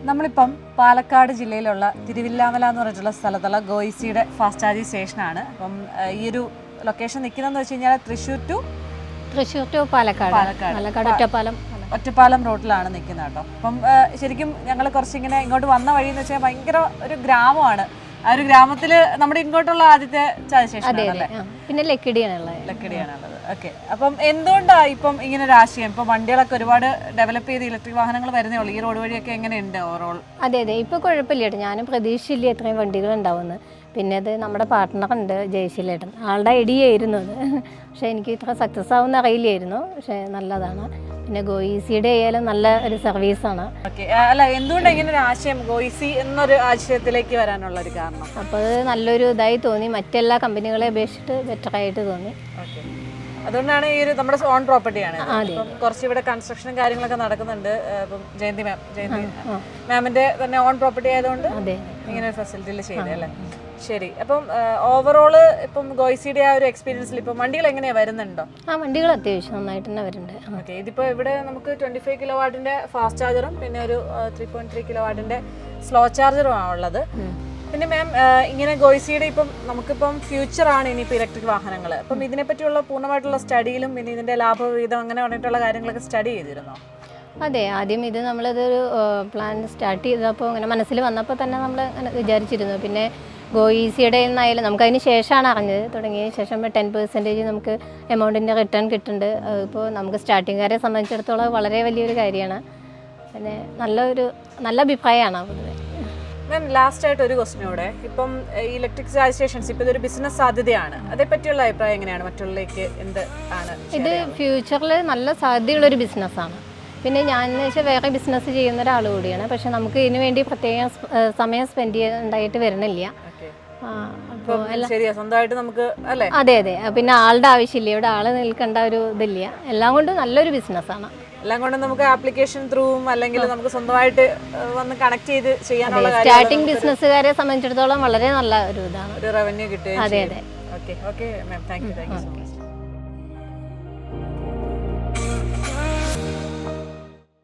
നമ്മളിപ്പം പാലക്കാട് ജില്ലയിലുള്ള തിരുവില്ലാമല എന്ന് പറഞ്ഞിട്ടുള്ള സ്ഥലത്തുള്ള ഗോയിസിയുടെ ഫാസ്റ്റ് ചാർജിങ് സ്റ്റേഷനാണ്. അപ്പം ഈ ഒരു ലൊക്കേഷൻ നിൽക്കുന്നതെന്ന് വെച്ച് കഴിഞ്ഞാൽ തൃശ്ശൂർ ടു പാലക്കാട് ഒറ്റപ്പാലം റോഡിലാണ് നിൽക്കുന്നത് കേട്ടോ. അപ്പം ശരിക്കും ഞങ്ങൾ കുറച്ചിങ്ങനെ ഇങ്ങോട്ട് വന്ന വഴിയെന്ന് വെച്ചാൽ ഭയങ്കര ഒരു ഗ്രാമമാണ്. ആ ഒരു ഗ്രാമത്തിൽ നമ്മുടെ ഇങ്ങോട്ടുള്ള ആദ്യത്തെ ചാർജ് സ്റ്റേഷനാണല്ലേ? പിന്നെ ലക്കിടിയാണുള്ളത്. ഓക്കെ. അപ്പം എന്തുകൊണ്ടാണ് ഇപ്പം ഇങ്ങനെ ഒരു ആശയം? ഇപ്പം വണ്ടികളൊക്കെ ഒരുപാട് ഡെവലപ്പ് ചെയ്ത് ഇലക്ട്രിക് വാഹനങ്ങൾ വരുന്നേ ഉള്ളൂ. ഈ റോഡ് വഴിയൊക്കെ എങ്ങനെയുണ്ട് ഓവറോൾ? അതെ ഇപ്പൊ കുഴപ്പമില്ല കേട്ടോ. ഞാനും പ്രതീക്ഷയില്ല ഇത്രയും വണ്ടികൾ ഉണ്ടാവുമെന്ന്. പിന്നെ അത് നമ്മുടെ പാർട്ട്ണറുണ്ട് ജയശീലേട്ടൻ, ആളുടെ ഐഡിയ ആയിരുന്നു അത്. പക്ഷെ എനിക്ക് ഇത്ര സക്സസ് ആവുമെന്ന് അറിയില്ലായിരുന്നു. പക്ഷെ നല്ലതാണ്. പിന്നെ ഗോയിസിയുടെ ആയാലും നല്ല ഒരു സർവീസാണ്. ഓക്കെ. അല്ല, എന്തുകൊണ്ടാണ് ഇങ്ങനെ ഒരു ആശയം ഗോയിസി എന്നൊരു ആശയത്തിലേക്ക് വരാനുള്ള ഒരു കാരണം? അപ്പോൾ അത് നല്ലൊരു ഇതായി തോന്നി, മറ്റെല്ലാ കമ്പനികളെ അപേക്ഷിച്ചിട്ട് ബെറ്ററായിട്ട് തോന്നി. ഓക്കെ. അതുകൊണ്ടാണ് ഈ ഒരു നമ്മുടെ ഓൺ പ്രോപ്പർട്ടിയാണ്. ഇപ്പം കുറച്ച് ഇവിടെ കൺസ്ട്രക്ഷനും കാര്യങ്ങളൊക്കെ നടക്കുന്നുണ്ട്. ഇപ്പം ജയന്തി മാമിന്റെ തന്നെ ഓൺ പ്രോപ്പർട്ടി ആയതുകൊണ്ട് ഇങ്ങനെ ഒരു ഫെസിലിറ്റിയിൽ ചെയ്തേ അല്ലേ? ശരി. അപ്പം ഓവറോള് ഇപ്പം ഗോയിസിയുടെ ആ ഒരു എക്സ്പീരിയൻസിൽ ഇപ്പം വണ്ടികൾ എങ്ങനെയാ വരുന്നുണ്ടോ? വണ്ടികൾ അത്യാവശ്യം നന്നായിട്ട് തന്നെ വരുന്നുണ്ട്. ഓക്കെ. ഇതിപ്പോൾ ഇവിടെ നമുക്ക് 25 കിലോവാട്ടിന്റെ ഫാസ്റ്റ് ചാർജറും പിന്നെ ഒരു 3.3 കിലോവാട്ടിന്റെ സ്ലോ ചാർജറും ആണ് ഉള്ളത്. പിന്നെ മാം, ഇങ്ങനെ ഗോയിസിയുടെ ഇപ്പം നമുക്കിപ്പം ഫ്യൂച്ചറാണ് ഇനിയിപ്പോൾ ഇലക്ട്രിക് വാഹനങ്ങൾ. അപ്പം ഇതിനെപ്പറ്റിയുള്ള പൂർണ്ണമായിട്ടുള്ള സ്റ്റഡിയിലും പിന്നെ ഇതിൻ്റെ ലാഭവിഹിതം അങ്ങനെ പറഞ്ഞിട്ടുള്ള കാര്യങ്ങളൊക്കെ സ്റ്റഡി ചെയ്തിരുന്നോ? അതെ, ആദ്യം ഇത് നമ്മളിതൊരു പ്ലാൻ സ്റ്റാർട്ട് ചെയ്തപ്പോൾ ഇങ്ങനെ മനസ്സിൽ വന്നപ്പോൾ തന്നെ നമ്മൾ അങ്ങനെ വിചാരിച്ചിരുന്നു. പിന്നെ ഗോയിസിയുടെ എന്നായാലും നമുക്കതിന് ശേഷമാണ് അറിഞ്ഞത്. തുടങ്ങിയതിന് ശേഷം 10% നമുക്ക് എമൗണ്ടിൻ്റെ റിട്ടേൺ കിട്ടുന്നുണ്ട്. ഇപ്പോൾ നമുക്ക് സ്റ്റാർട്ടിങ്ങുകാരെ സംബന്ധിച്ചിടത്തോളം വളരെ വലിയൊരു കാര്യമാണ്. പിന്നെ നല്ല അഭിപ്രായമാണ് പൊതുവെ. മാം, ലാസ്റ്റ് ആയിട്ട് ഒരു ക്വസ്റ്റ്യൻ കൂടെ. ഇപ്പം ഇലക്ട്രിക് ചാർജ് സ്റ്റേഷൻസ് ഇപ്പോൾ ഇതൊരു ബിസിനസ് സാധ്യതയാണ്. അതേപ്പറ്റിയുള്ള അഭിപ്രായം എങ്ങനെയാണ്? മറ്റുള്ളവർക്ക് എന്ത് ആണ്? ഇത് ഫ്യൂച്ചറിൽ നല്ല സാധ്യതയുള്ളൊരു ബിസിനസ്സാണ്. പിന്നെ ഞാൻ വെച്ചാൽ വേറെ ബിസിനസ് ചെയ്യുന്ന ഒരാൾ കൂടിയാണ്. പക്ഷെ നമുക്ക് ഇതിനു വേണ്ടി പ്രത്യേകം സമയം സ്പെൻഡ് ചെയ്യാണ്ടായിട്ട് വരുന്നില്ല. സ്വന്തമായിട്ട് നമുക്ക് അല്ലേ? അതെ. പിന്നെ ആളുടെ ആവശ്യമില്ല, ഇവിടെ ആള് നിൽക്കേണ്ട ഒരു ഇതില്ല. എല്ലാം കൊണ്ടും നല്ലൊരു ബിസിനസ്സാണ്. എല്ലാം കൊണ്ടും നമുക്ക് ആപ്ലിക്കേഷൻ ത്രൂവും അല്ലെങ്കിൽ നമുക്ക് സ്വന്തമായിട്ട് വന്ന് കണക്ട് ചെയ്ത് ചെയ്യാനുള്ള സ്റ്റാർട്ടിംഗ് ബിസിനസ്സുകാരെ സംബന്ധിച്ചിടത്തോളം വളരെ നല്ല ഒരു ഇതാണ്, ഒരു റവന്യൂ കിട്ടുക. അതെ. Okay ma'am, thank you so much.